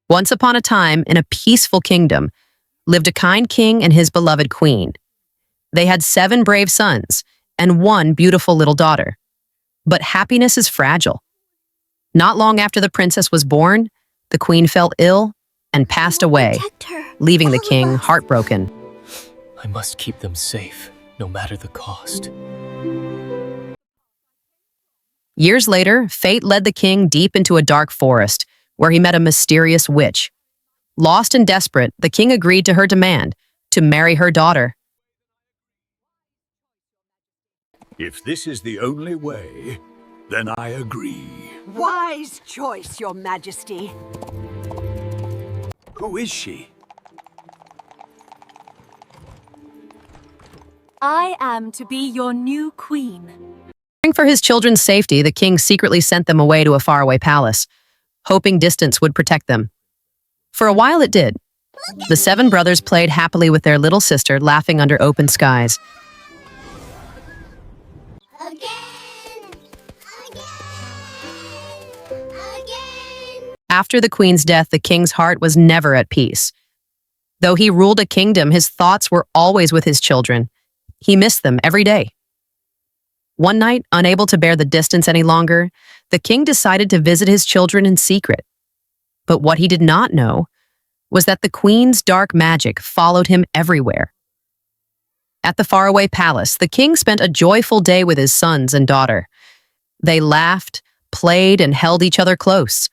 Once upon a time, in a peaceful kingdom, lived a kind king and his beloved queen. They had 7 brave sons and 1 beautiful little daughter. But happiness is fragile. Not long after the princess was born, the queen fell ill and passed away, leaving the king heartbroken. I must keep them safe, no matter the cost. Years later, fate led the king deep into a dark forest, where he met a mysterious witch. Lost and desperate, the king agreed to her demand to marry her daughter. If this is the only way, then I agree. Wise choice, Your Majesty. Who is she? I am to be your new queen. For his children's safety, the king secretly sent them away to a faraway palace, hoping distance would protect them. For a while it did. The 7 brothers played happily with their little sister, laughing under open skies. After the queen's death, the king's heart was never at peace. Though he ruled a kingdom, his thoughts were always with his children. He missed them every day. One night, unable to bear the distance any longer, the king decided to visit his children in secret. But what he did not know was that the queen's dark magic followed him everywhere. At the faraway palace, the king spent a joyful day with his sons and daughter. They laughed, played, and held each other close.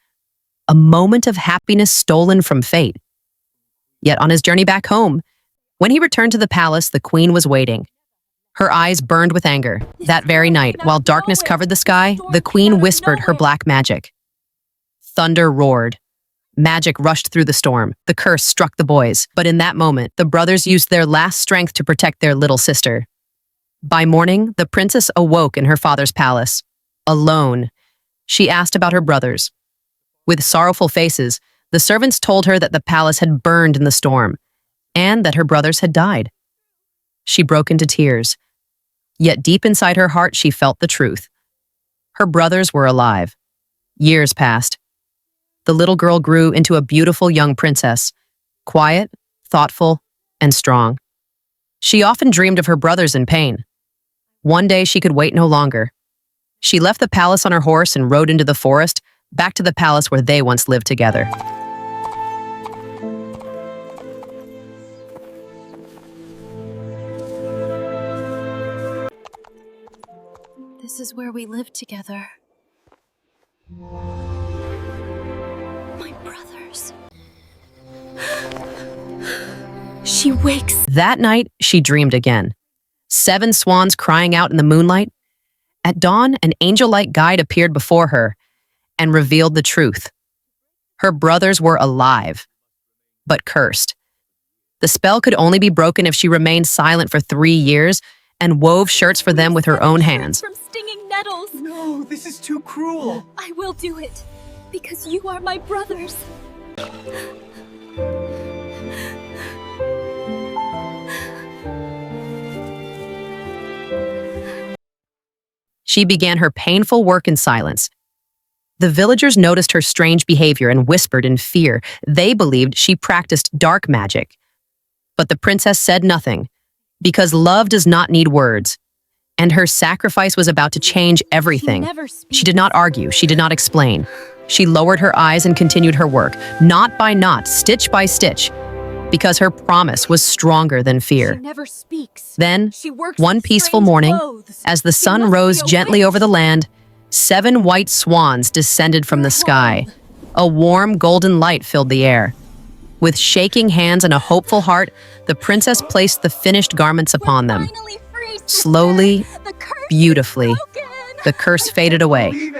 A moment of happiness stolen from fate. Yet on his journey back home, when he returned to the palace, the queen was waiting. Her eyes burned with anger. That very night, while darkness covered the sky, the queen whispered her black magic. Thunder roared. Magic rushed through the storm. The curse struck the boys. But in that moment, the brothers used their last strength to protect their little sister. By morning, the princess awoke in her father's palace. Alone, she asked about her brothers. With sorrowful faces, the servants told her that the palace had burned in the storm, and that her brothers had died. She broke into tears. Yet deep inside her heart, she felt the truth. Her brothers were alive. Years passed. The little girl grew into a beautiful young princess, quiet, thoughtful, and strong. She often dreamed of her brothers in pain. One day she could wait no longer. She left the palace on her horse and rode into the forest, back to the palace where they once lived together. This is where we live together. My brothers. She wakes. That night, she dreamed again. 7 swans crying out in the moonlight. At dawn, an angel-like guide appeared before her and revealed the truth. Her brothers were alive, but cursed. The spell could only be broken if she remained silent for 3 years and wove shirts for them with her own hands. From stinging nettles. No, this is too cruel. I will do it, because you are my brothers. She began her painful work in silence. The villagers noticed her strange behavior and whispered in fear. They believed she practiced dark magic. But the princess said nothing, because love does not need words, and her sacrifice was about to change everything. She did not argue, she did not explain. She lowered her eyes and continued her work, knot by knot, stitch by stitch, because her promise was stronger than fear. She never speaks. Then, She works one in peaceful strange morning, clothes. as the She sun must rose be a gently witch. over the land, 7 white swans descended from the sky. A warm golden light filled the air. With shaking hands and a hopeful heart, the princess placed the finished garments upon them. Finally free, sister. Slowly, The curse is beautifully, broken. the curse faded away.